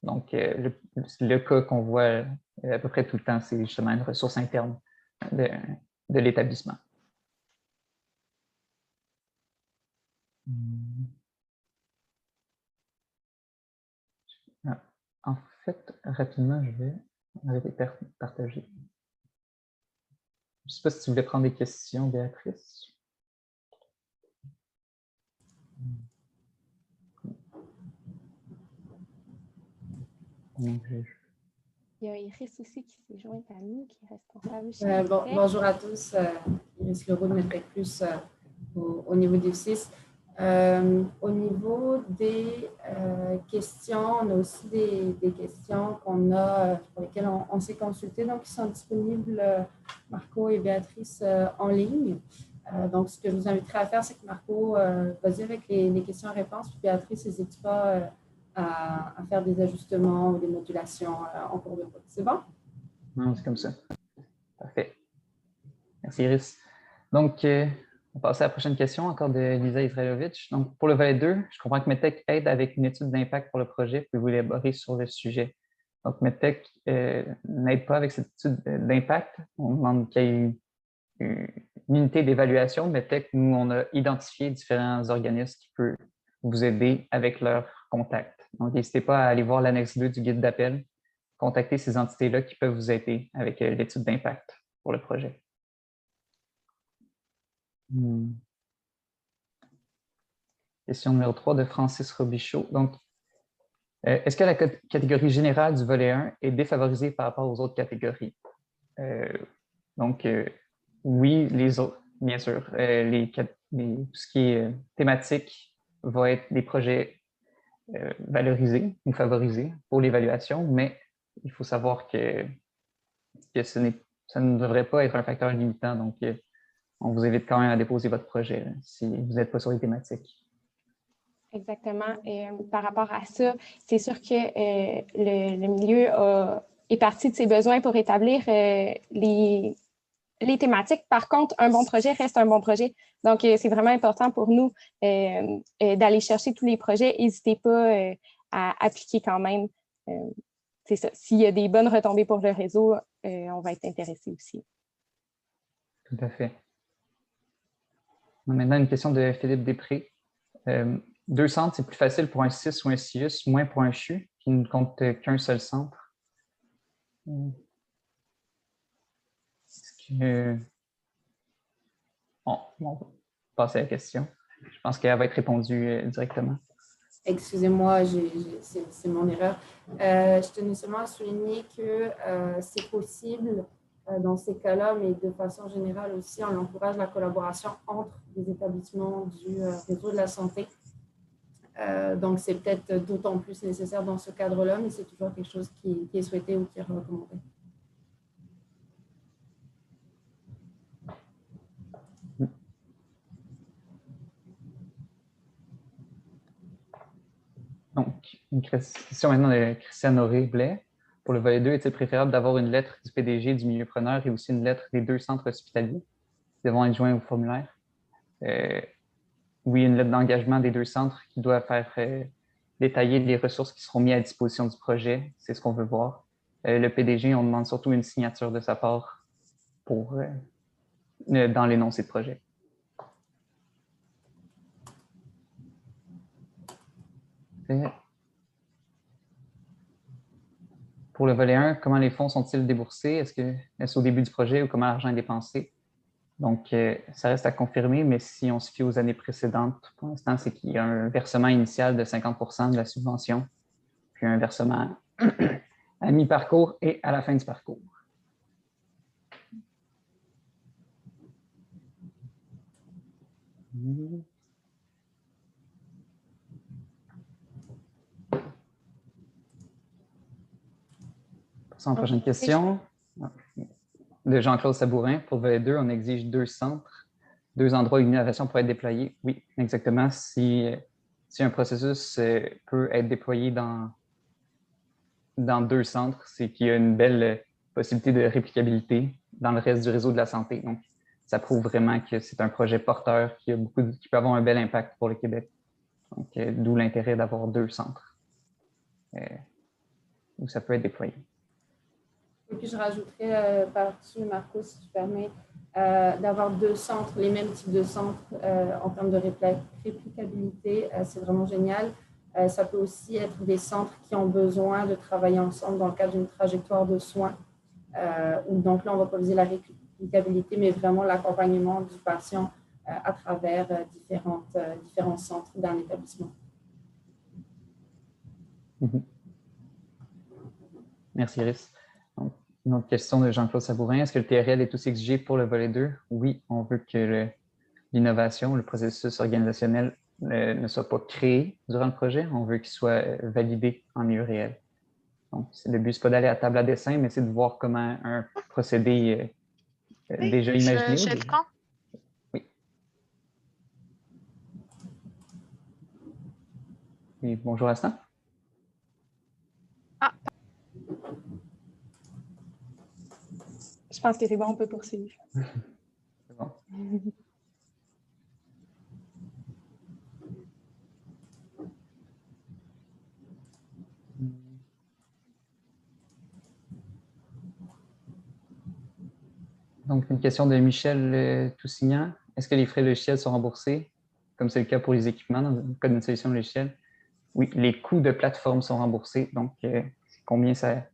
Donc, le cas qu'on voit à peu près tout le temps, c'est justement une ressource interne de l'établissement. En fait, rapidement, je vais arrêter de partager. Je ne sais pas si tu voulais prendre des questions, Béatrice. Il y a Iris aussi qui s'est jointe à nous, qui est responsable. Bonjour à tous. Iris Leroux de Medtech Plus au niveau du 6. Au niveau des questions, on a aussi des questions qu'on a, pour lesquelles on s'est consulté, donc qui sont disponibles, Marco et Béatrice, en ligne. Donc, ce que je vous inviterai à faire, c'est que Marco va-y avec les questions-réponses, puis Béatrice n'hésitera pas à faire des ajustements ou des modulations en cours de route. C'est bon? Non, c'est comme ça. Parfait. Merci, Iris. Donc, on passe à la prochaine question, encore de Lisa Israelovic. Donc, pour le volet 2, je comprends que Medtech aide avec une étude d'impact pour le projet. Pouvez-vous élaborer sur le sujet? Donc, Medtech n'aide pas avec cette étude d'impact. On demande qu'il y ait une unité d'évaluation. Medtech, nous, on a identifié différents organismes qui peuvent vous aider avec leurs contacts. Donc, n'hésitez pas à aller voir l'annexe 2 du guide d'appel. Contactez ces entités-là qui peuvent vous aider avec l'étude d'impact pour le projet. Question numéro 3 de Francis Robichaud. Donc, est-ce que la catégorie générale du volet 1 est défavorisée par rapport aux autres catégories? Oui, les autres, bien sûr. Tout ce qui est thématique va être des projets valorisés ou favorisés pour l'évaluation, mais il faut savoir que ça ne devrait pas être un facteur limitant. Donc, on vous invite quand même à déposer votre projet là, si vous n'êtes pas sur les thématiques. Exactement. Et par rapport à ça, c'est sûr que le milieu est parti de ses besoins pour établir les les thématiques. Par contre, un bon projet reste un bon projet. Donc, c'est vraiment important pour nous d'aller chercher tous les projets. N'hésitez pas à appliquer quand même. C'est ça. S'il y a des bonnes retombées pour le réseau, on va être intéressé aussi. Tout à fait. Maintenant, une question de Philippe Després. 2 centres, c'est plus facile pour un CIS ou un CIUS, moins pour un CHU qui ne compte qu'un seul centre. Est-ce que... Bon, on va passer à la question. Je pense qu'elle va être répondue directement. Excusez-moi, c'est mon erreur. Je tenais seulement à souligner que c'est possible dans ces cas-là, mais de façon générale aussi, on encourage la collaboration entre les établissements du réseau de la santé. Donc, c'est peut-être d'autant plus nécessaire dans ce cadre-là, mais c'est toujours quelque chose qui est souhaité ou qui est recommandé. Donc, une question maintenant de Christiane Auré-Blais. Pour le volet 2, est-il préférable d'avoir une lettre du PDG du milieu preneur et aussi une lettre des 2 centres hospitaliers qui devront être joints au formulaire? Oui, une lettre d'engagement des 2 centres qui doit faire détailler les ressources qui seront mises à disposition du projet. C'est ce qu'on veut voir. Le PDG, on demande surtout une signature de sa part pour, dans l'énoncé de projet. Pour le volet 1, comment les fonds sont-ils déboursés? Est-ce au début du projet ou comment l'argent est dépensé? Donc, ça reste à confirmer, mais si on se fie aux années précédentes, pour l'instant, c'est qu'il y a un versement initial de 50% de la subvention, puis un versement à mi-parcours et à la fin du parcours. Passons à la prochaine question. De Jean-Claude Sabourin. Pour le volet 2, on exige 2 centres, 2 endroits où l'innovation pourrait être déployée. Oui, exactement. Si un processus peut être déployé dans 2 centres, c'est qu'il y a une belle possibilité de réplicabilité dans le reste du réseau de la santé. Donc, ça prouve vraiment que c'est un projet porteur qui peut avoir un bel impact pour le Québec. Donc, d'où l'intérêt d'avoir 2 centres où ça peut être déployé. Et puis, je rajouterais par-dessus, Marco, si tu permets, d'avoir 2 centres, les mêmes types de centres en termes de réplicabilité. C'est vraiment génial. Ça peut aussi être des centres qui ont besoin de travailler ensemble dans le cadre d'une trajectoire de soins. Donc là, on ne va pas viser la réplicabilité, mais vraiment l'accompagnement du patient à travers différents centres dans l'établissement. Merci, Iris. Donc, une autre question de Jean-Claude Sabourin. Est-ce que le TRL est aussi exigé pour le volet 2? Oui, on veut que l'innovation, le processus organisationnel ne soit pas créé durant le projet. On veut qu'il soit validé en milieu réel. Donc, le but, ce n'est pas d'aller à table à dessin, mais c'est de voir comment un procédé déjà imaginé. Je prends. Oui. Oui, bonjour Astan. Ah. Je pense que c'est bon, on peut poursuivre. C'est bon. Donc, une question de Michel Toussignan. Est-ce que les frais logiciels sont remboursés, comme c'est le cas pour les équipements dans le cas d'une solution logicielle? Oui, les coûts de plateforme sont remboursés. Donc, combien ça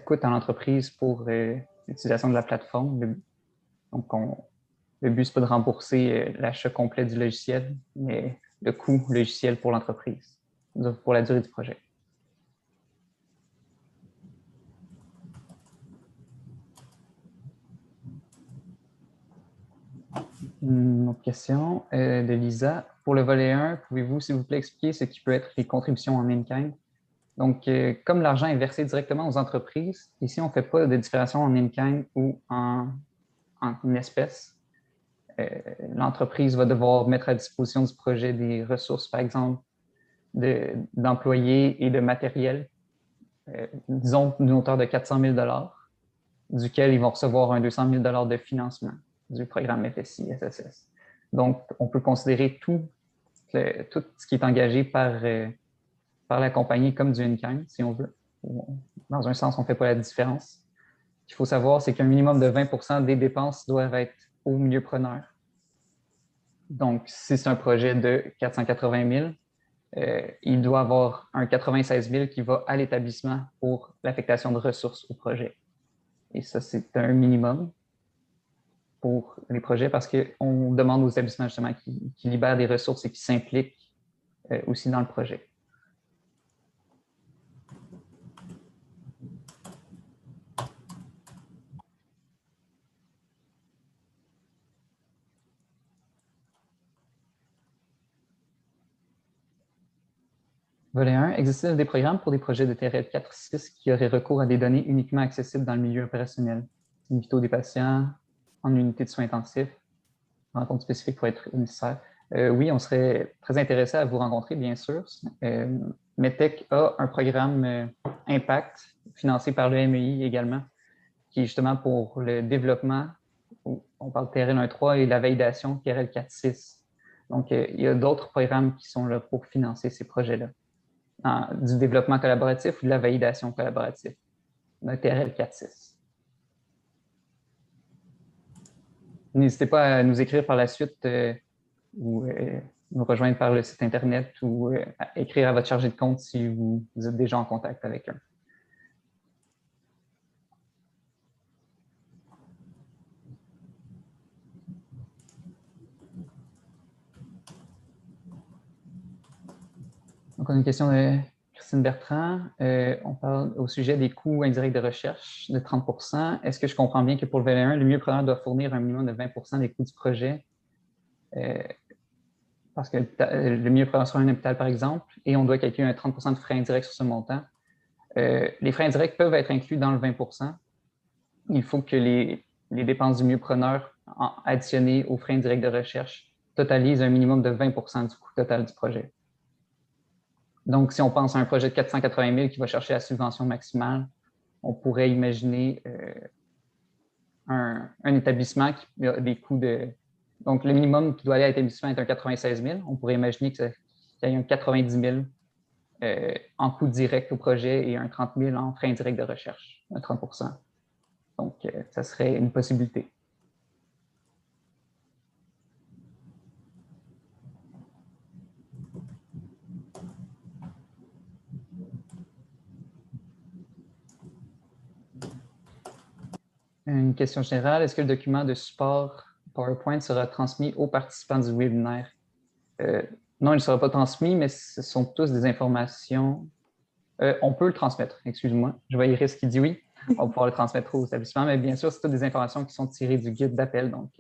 coûte à l'entreprise pour l'utilisation de la plateforme? Donc, le but, ce n'est pas de rembourser l'achat complet du logiciel, mais le coût logiciel pour l'entreprise, pour la durée du projet. Une autre question de Lisa. Pour le volet 1, pouvez-vous, s'il vous plaît, expliquer ce qui peut être les contributions en in-kind? Donc, comme l'argent est versé directement aux entreprises, ici, on ne fait pas de différenciation en in-kind ou en espèces. L'entreprise va devoir mettre à disposition du projet des ressources, par exemple, d'employés et de matériel, disons d'une hauteur de 400 000 $. duquel ils vont recevoir un 200 000 $ de financement du programme FSI SSS. Donc, on peut considérer tout ce qui est engagé par la compagnie comme du in-kind, si on veut. Dans un sens, on ne fait pas la différence. Ce qu'il faut savoir, c'est qu'un minimum de 20 % des dépenses doivent être au milieu preneur. Donc, si c'est un projet de 480 000, il doit avoir un 96 000 qui va à l'établissement pour l'affectation de ressources au projet. Et ça, c'est un minimum pour les projets parce qu'on demande aux établissements justement qui libèrent des ressources et qui s'impliquent aussi dans le projet. Volet 1. Existe-t-il des programmes pour des projets de TRL 4-6 qui auraient recours à des données uniquement accessibles dans le milieu opérationnel? In vitro des patients, en unité de soins intensifs, rencontre spécifique pour être nécessaire. Oui, on serait très intéressé à vous rencontrer, bien sûr. METEC a un programme Impact, financé par le MEI également, qui est justement pour le développement, on parle de TRL 1.3 et la validation TRL 4.6. Donc, il y a d'autres programmes qui sont là pour financer ces projets-là. Du développement collaboratif ou de la validation collaborative, un TRL 4.6. N'hésitez pas à nous écrire par la suite ou nous rejoindre par le site Internet ou à écrire à votre chargé de compte si vous êtes déjà en contact avec eux. Donc, on a une question de Christine Bertrand. On parle au sujet des coûts indirects de recherche de 30 %. Est-ce que je comprends bien que pour le volet 1, le mieux preneur doit fournir un minimum de 20 % des coûts du projet? Parce que le mieux preneur sera un hôpital, par exemple, et on doit calculer un 30 % de frais indirects sur ce montant. Les frais indirects peuvent être inclus dans le 20 %. Il faut que les dépenses du mieux preneur additionnées aux frais indirects de recherche totalisent un minimum de 20 % du coût total du projet. Donc, si on pense à un projet de 480 000 qui va chercher la subvention maximale, on pourrait imaginer un établissement qui a des coûts de... Donc, le minimum qui doit aller à l'établissement est un 96 000. On pourrait imaginer qu'il y ait un 90 000 en coûts directs au projet et un 30 000 en frais indirects de recherche, un 30 %. Donc, ça serait une possibilité. Une question générale, est-ce que le document de support PowerPoint sera transmis aux participants du webinaire? Non, il ne sera pas transmis, mais ce sont tous des informations. On peut le transmettre, excuse-moi. Je vois Iris qui dit oui. On va pouvoir le transmettre aux établissements, mais bien sûr, c'est toutes des informations qui sont tirées du guide d'appel. Donc,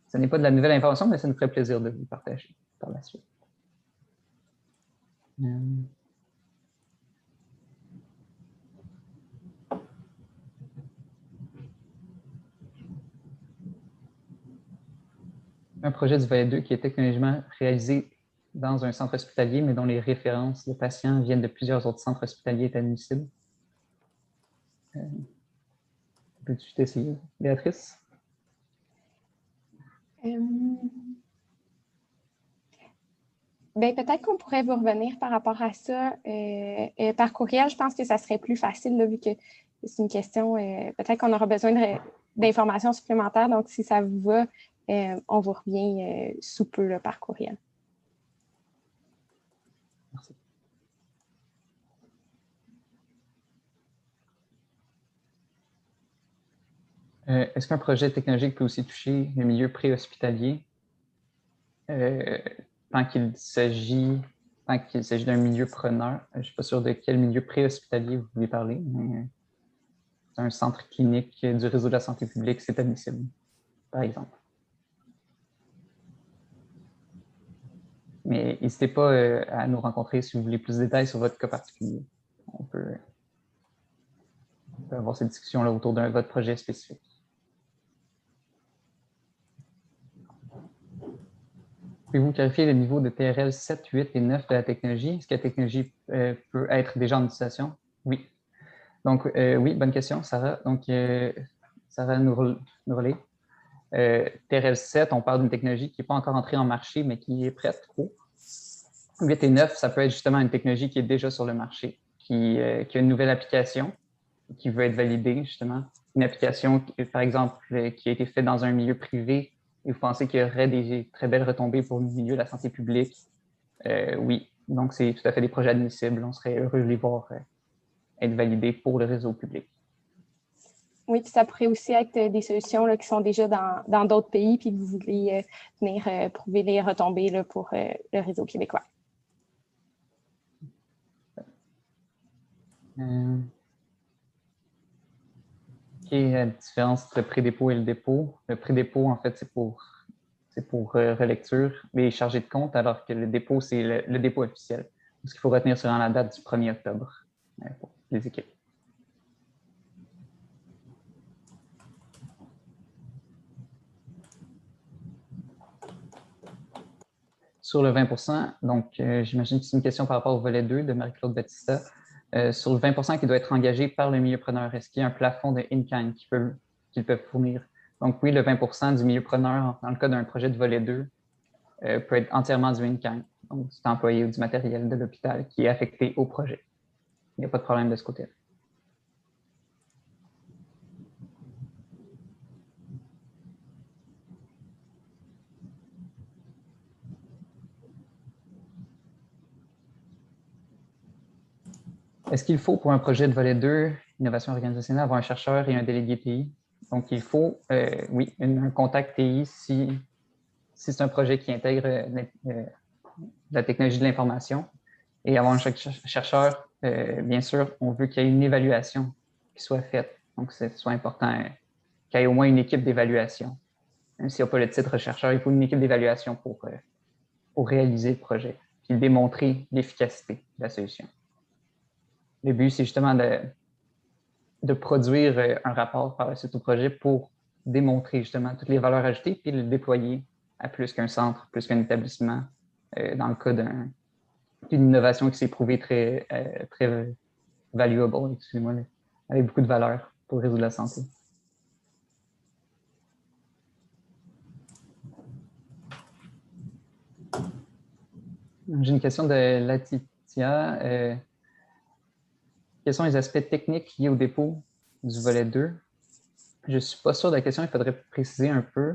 ce n'est pas de la nouvelle information, mais ça nous ferait plaisir de vous partager par la suite. Un projet du volet 2 qui est technologiquement réalisé dans un centre hospitalier, mais dont les références de patients viennent de plusieurs autres centres hospitaliers est admissible. Peux-tu t'essayer, Béatrice? Peut-être qu'on pourrait vous revenir par rapport à ça par courriel. Je pense que ça serait plus facile, là, vu que c'est une question. Peut-être qu'on aura besoin d'informations supplémentaires. Donc, si ça vous va, on vous revient sous peu là, par courriel. Merci. Est-ce qu'un projet technologique peut aussi toucher le milieu préhospitalier tant qu'il s'agit d'un milieu preneur? Je ne suis pas sûr de quel milieu préhospitalier vous voulez parler, mais c'est un centre clinique du réseau de la santé publique, c'est admissible, par exemple. Mais n'hésitez pas à nous rencontrer si vous voulez plus de détails sur votre cas particulier. On peut avoir cette discussion-là autour de votre projet spécifique. Pouvez-vous clarifier le niveau de TRL 7, 8 et 9 de la technologie? Est-ce que la technologie peut être déjà en utilisation? Oui. Donc, oui, bonne question, Sarah. Donc, Sarah Nourlé. TRL7, on parle d'une technologie qui n'est pas encore entrée en marché, mais qui est prête pour. 8 et 9, ça peut être justement une technologie qui est déjà sur le marché, qui a une nouvelle application qui veut être validée, justement. Une application, par exemple, qui a été faite dans un milieu privé et vous pensez qu'il y aurait des très belles retombées pour le milieu de la santé publique. Oui, donc c'est tout à fait des projets admissibles. On serait heureux de les voir être validés pour le réseau public. Oui, puis ça pourrait aussi être des solutions là, qui sont déjà dans d'autres pays, puis vous voulez venir prouver les retombées là, pour le réseau québécois. Quelle est la différence entre le pré-dépôt et le dépôt? Le pré-dépôt, en fait, c'est pour relecture, les chargés de compte, alors que le dépôt, c'est le dépôt officiel. Ce qu'il faut retenir sur la date du 1er octobre pour les équipes. Sur le 20 donc j'imagine que c'est une question par rapport au volet 2 de Marie-Claude Battista. Sur le 20 qui doit être engagé par le milieu preneur, est-ce qu'il y a un plafond de in-kind qu'ils peuvent fournir? Donc oui, le 20 du milieu preneur, dans le cas d'un projet de volet 2, peut être entièrement du in-kind. Donc, c'est employé ou du matériel de l'hôpital qui est affecté au projet. Il n'y a pas de problème de ce côté-là. Est-ce qu'il faut, pour un projet de volet 2, innovation organisationnelle, avoir un chercheur et un délégué TI? Donc, il faut, oui, un contact TI si c'est un projet qui intègre la technologie de l'information. Et avoir un chercheur, bien sûr, on veut qu'il y ait une évaluation qui soit faite. Donc, c'est soit important qu'il y ait au moins une équipe d'évaluation. Même s'il n'y a pas le titre chercheur, il faut une équipe d'évaluation pour réaliser le projet, puis démontrer l'efficacité de la solution. Le but, c'est justement de produire un rapport par la suite au projet pour démontrer justement toutes les valeurs ajoutées, puis le déployer à plus qu'un centre, plus qu'un établissement, dans le cas d'une innovation qui s'est prouvée très valuable, excusez-moi, avec beaucoup de valeur pour résoudre la santé. J'ai une question de Latitia. Quels sont les aspects techniques liés au dépôt du volet 2? Je ne suis pas sûr de la question, il faudrait préciser un peu,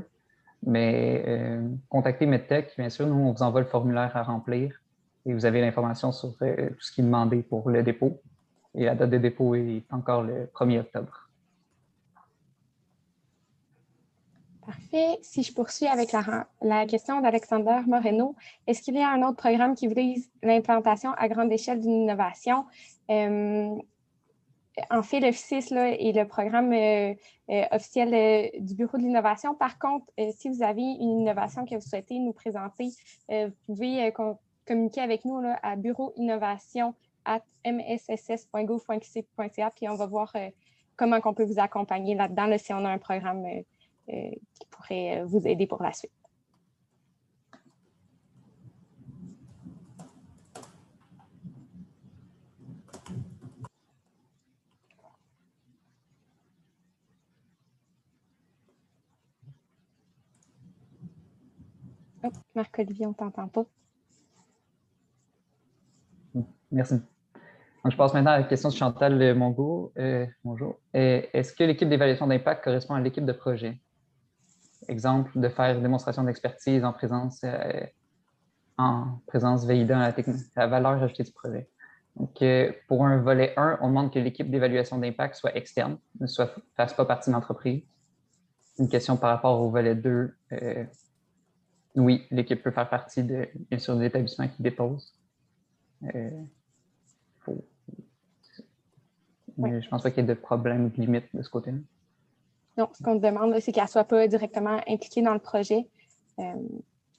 mais contactez MedTech, bien sûr, nous, on vous envoie le formulaire à remplir et vous avez l'information sur tout ce qui est demandé pour le dépôt. Et la date de dépôt est encore le 1er octobre. Parfait. Si je poursuis avec la question d'Alexander Moreno, est-ce qu'il y a un autre programme qui vise l'implantation à grande échelle d'une innovation? En fait, le FCIS est le programme officiel du Bureau de l'innovation. Par contre, si vous avez une innovation que vous souhaitez nous présenter, vous pouvez communiquer avec nous là, à bureauinnovation@msss.gouv.qc.ca, puis on va voir comment on peut vous accompagner là-dedans là, si on a un programme qui pourrait vous aider pour la suite. Oh, Marc-Olivier, on ne t'entend pas. Merci. Donc, je passe maintenant à la question de Chantal Mongo. Bonjour. Est-ce que l'équipe d'évaluation d'impact correspond à l'équipe de projet? Exemple, de faire une démonstration d'expertise en présence validant la valeur ajoutée du projet. Donc, pour un volet 1, on demande que l'équipe d'évaluation d'impact soit externe, ne fasse pas partie de l'entreprise. Une question par rapport au volet 2, oui, l'équipe peut faire partie bien sûr, de l'établissement qui dépose. Mais je ne pense pas qu'il y ait de problème de limite de ce côté-là. Non, ce qu'on demande, c'est qu'elle ne soit pas directement impliquée dans le projet.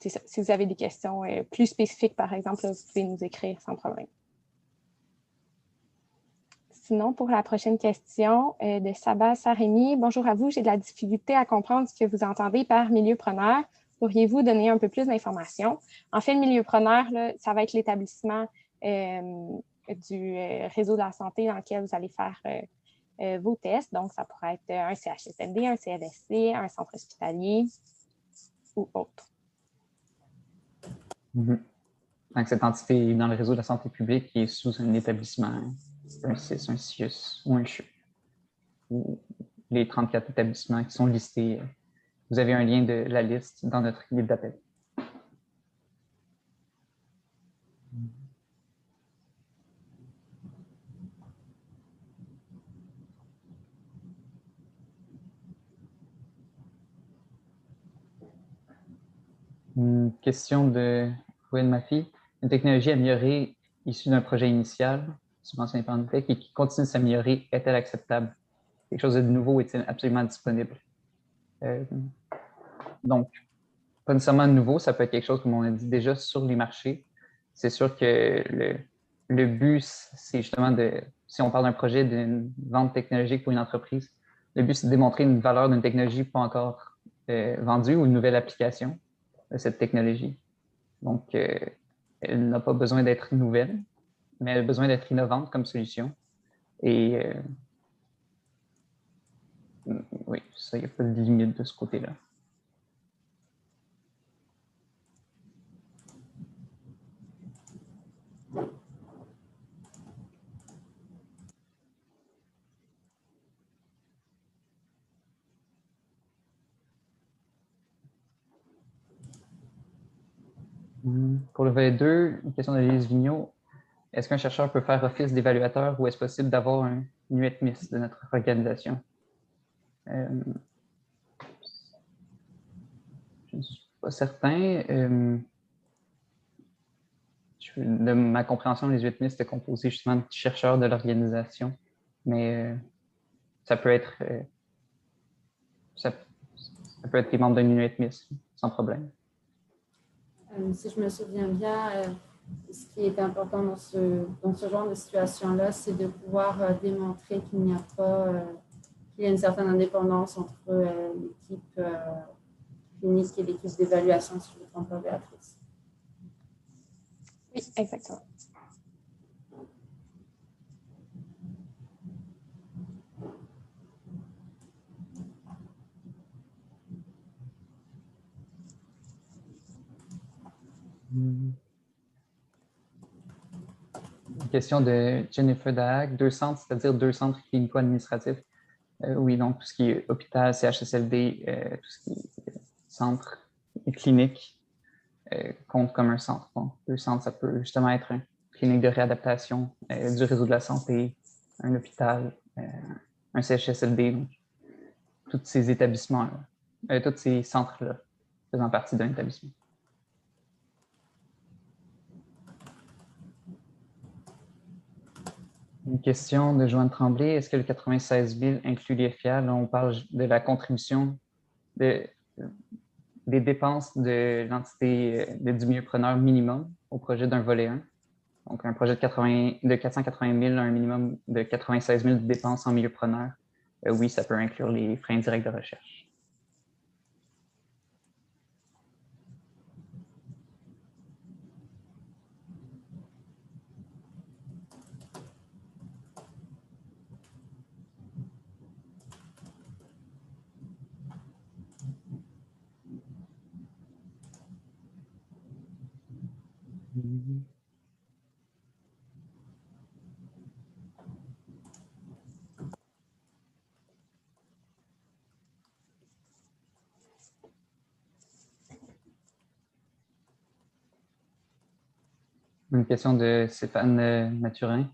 C'est ça. Si vous avez des questions plus spécifiques, par exemple, vous pouvez nous écrire sans problème. Sinon, pour la prochaine question de Sabah Saremi, bonjour à vous. J'ai de la difficulté à comprendre ce que vous entendez par milieu preneur. Pourriez-vous donner un peu plus d'informations? En fait, le milieu preneur, là, ça va être l'établissement du réseau de la santé dans lequel vous allez faire vos tests. Donc, ça pourrait être un CHSLD, un CLSC, un centre hospitalier ou autre. Donc, cette entité est dans le réseau de la santé publique qui est sous un établissement, un CIS, un CIUS ou un CHU. Ou les 34 établissements qui sont listés. Vous avez un lien de la liste dans notre guide d'appel. Une question de Gwen Maffy. Une technologie améliorée issue d'un projet initial, subventionné par Nutec, et qui continue de s'améliorer, est-elle acceptable? Quelque chose de nouveau est-il absolument disponible? Donc, pas nécessairement nouveau, ça peut être quelque chose, comme on a dit, déjà sur les marchés. C'est sûr que le but, c'est justement de, si on parle d'un projet d'une vente technologique pour une entreprise, le but, c'est de démontrer une valeur d'une technologie pas encore vendue ou une nouvelle application de cette technologie. Donc, elle n'a pas besoin d'être nouvelle, mais elle a besoin d'être innovante comme solution. Et oui, ça, il n'y a pas de limite de ce côté-là. Pour le volet 2, une question de Lise Vigneault. Est-ce qu'un chercheur peut faire office d'évaluateur ou est-ce possible d'avoir un UETMIS de notre organisation? Je ne suis pas certain. De ma compréhension, les UETMIS étaient composés justement de chercheurs de l'organisation, mais ça peut être ça peut être les membres d'un UETMIS sans problème. Si je me souviens bien, ce qui est important dans ce genre de situation-là, c'est de pouvoir démontrer qu'il y a une certaine indépendance entre l'équipe clinique et l'équipe d'évaluation, si je ne me trompe pas, Béatrice. Oui, exactement. Une question de Jennifer Daag. 2 centres, c'est-à-dire 2 centres clinico-administratifs. Oui, donc tout ce qui est hôpital, CHSLD, tout ce qui est centre clinique compte comme un centre. Donc, 2 centres, ça peut justement être une clinique de réadaptation du réseau de la santé, un hôpital, un CHSLD, donc tous ces établissements-là, tous ces centres-là faisant partie d'un établissement. Une question de Joanne Tremblay. Est-ce que le 96 000 inclut les FIA? Là, on parle de la contribution des dépenses de l'entité du milieu preneur minimum au projet d'un volet 1. Donc, un projet de 480 000, un minimum de 96 000 de dépenses en milieu preneur. Oui, ça peut inclure les frais indirects de recherche. Une question de Stéphane Mathurin.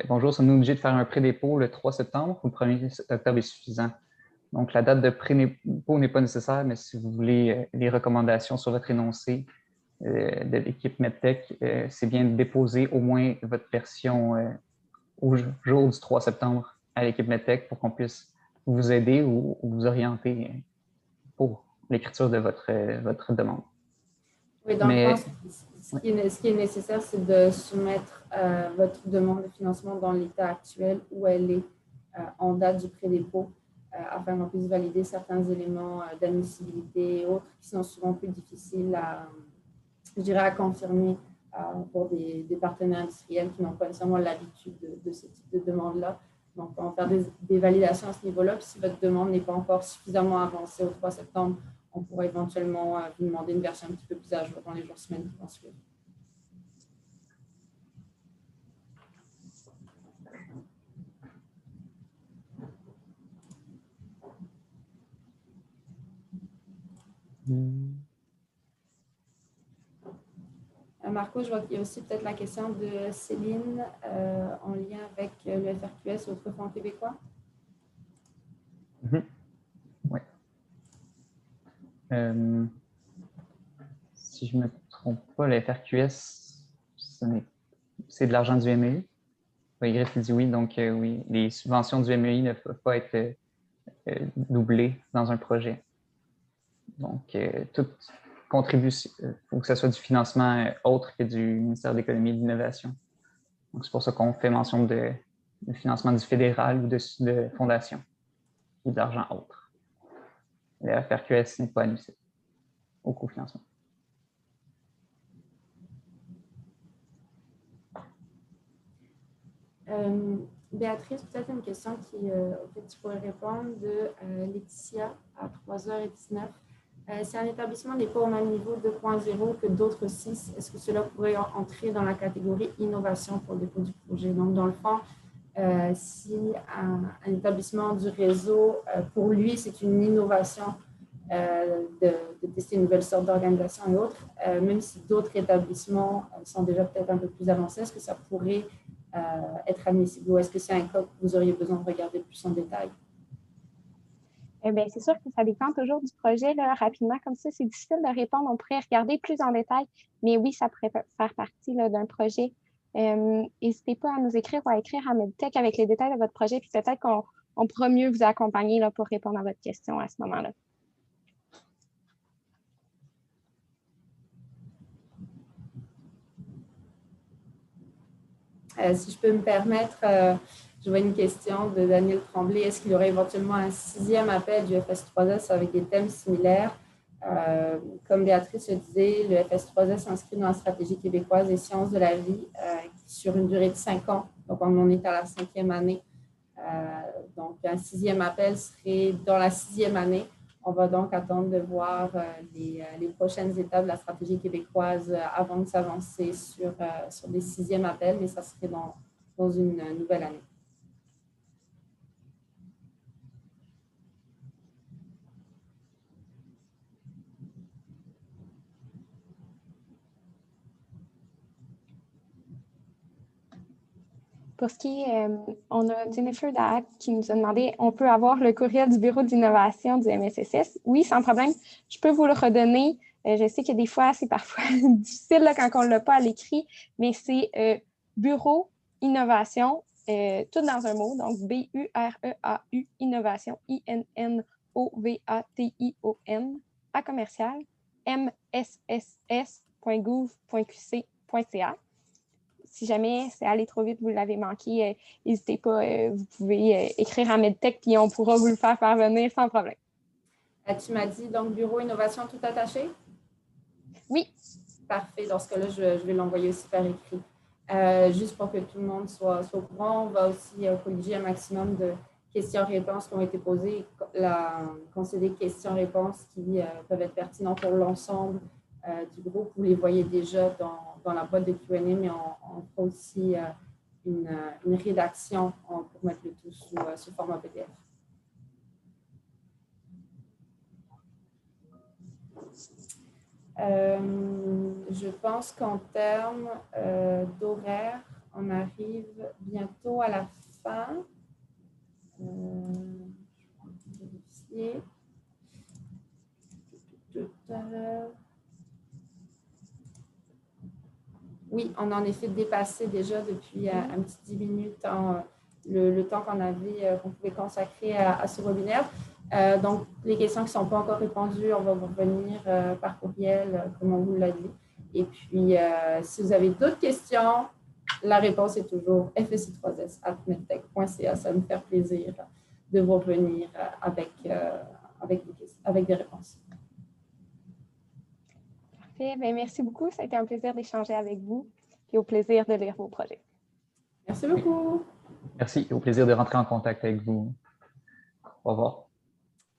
Bonjour, sommes-nous obligés de faire un pré-dépôt le 3 septembre ou le 1er octobre est suffisant? Donc, la date de pré-dépôt n'est pas nécessaire, mais si vous voulez les recommandations sur votre énoncé de l'équipe MedTech, c'est bien de déposer au moins votre version au jour du 3 septembre à l'équipe MedTech pour qu'on puisse vous aider ou vous orienter pour l'écriture de votre demande. Oui, dans le fond, ce qui est nécessaire, c'est de soumettre votre demande de financement dans l'état actuel où elle est en date du pré-dépôt afin qu'on puisse valider certains éléments d'admissibilité et autres qui sont souvent plus difficiles à confirmer pour des partenaires industriels qui n'ont pas nécessairement l'habitude de ce type de demande-là. Donc, on va faire des validations à ce niveau-là. Puis si votre demande n'est pas encore suffisamment avancée au 3 septembre, on pourra éventuellement vous demander une version un petit peu plus à jour dans les jours, semaines qui vont suivre. Marco, je vois qu'il y a aussi peut-être la question de Céline en lien avec le FRQS et autres fonds québécois. Oui. Si je ne me trompe pas, le FRQS, c'est de l'argent du MEI. Y dit oui, donc oui, les subventions du MEI ne peuvent pas être doublées dans un projet. Donc, toute contribution, il faut que ce soit du financement autre que du ministère de l'Économie et de l'Innovation. Donc, c'est pour ça qu'on fait mention de financement du fédéral ou de fondation ou d'argent autre. Le FRQS n'est pas admissible au cofinancement. Béatrice, peut-être une question auquel tu pourrais répondre de Laetitia à 3h19. Si un établissement n'est pas au même niveau 2.0 que d'autres 6, est-ce que cela pourrait entrer dans la catégorie innovation pour le dépôt du projet? Donc, dans le fond, si un établissement du réseau, pour lui, c'est une innovation de tester une nouvelle sorte d'organisation et autres, même si d'autres établissements sont déjà peut-être un peu plus avancés, est-ce que ça pourrait être admissible ou est-ce que c'est un cas que vous auriez besoin de regarder plus en détail? Bien, c'est sûr que ça dépend toujours du projet. Là, rapidement, comme ça, c'est difficile de répondre. On pourrait regarder plus en détail, mais oui, ça pourrait faire partie d'un projet. N'hésitez pas à nous écrire ou à écrire à Medtech avec les détails de votre projet, puis peut-être qu'on pourra mieux vous accompagner là, pour répondre à votre question à ce moment-là. Si je peux me permettre, je vois une question de Daniel Tremblay. Est-ce qu'il y aurait éventuellement un 6e appel du FS3S avec des thèmes similaires? Comme Béatrice le disait, le FS3S s'inscrit dans la stratégie québécoise des sciences de la vie sur une durée de 5 ans. Donc, on est à la 5e année. Donc, un 6e appel serait dans la 6e année. On va donc attendre de voir les prochaines étapes de la stratégie québécoise avant de s'avancer sur des 6e appels, mais ça serait dans une nouvelle année. Pour ce qui est, on a Jennifer Dahat qui nous a demandé, on peut avoir le courriel du bureau d'innovation du MSSS? Oui, sans problème. Je peux vous le redonner. Je sais que des fois, c'est parfois difficile là, quand on ne l'a pas à l'écrit, mais c'est bureau innovation, tout dans un mot, donc B-U-R-E-A-U, innovation, I-N-N-O-V-A-T-I-O-N, à commercial, msss.gouv.qc.ca. Si jamais c'est allé trop vite, vous l'avez manqué, n'hésitez pas, vous pouvez écrire à Medtech puis on pourra vous le faire parvenir sans problème. Tu m'as dit donc bureau innovation tout attaché? Oui. Parfait. Dans ce cas-là, je vais l'envoyer aussi par écrit. Juste pour que tout le monde soit au courant, on va aussi colliger un maximum de questions-réponses qui ont été posées. Quand c'est des questions-réponses qui peuvent être pertinentes pour l'ensemble du groupe, vous les voyez déjà dans la boîte de Q&A, mais on fera aussi une rédaction pour mettre le tout sous format PDF. Je pense qu'en termes d'horaire, on arrive bientôt à la fin. Je vais vérifier. Oui, on a en effet dépassé déjà depuis un petit 10 minutes le temps qu'on pouvait consacrer à ce webinaire. Donc, les questions qui ne sont pas encore répondues, on va vous revenir par courriel, comme on vous l'a dit. Et puis, si vous avez d'autres questions, la réponse est toujours fsi3s@medtech.ca. Ça va me faire plaisir de vous revenir avec des réponses. Parfait. Bien, merci beaucoup. Ça a été un plaisir d'échanger avec vous et au plaisir de lire vos projets. Merci beaucoup. Merci, au plaisir de rentrer en contact avec vous. Au revoir.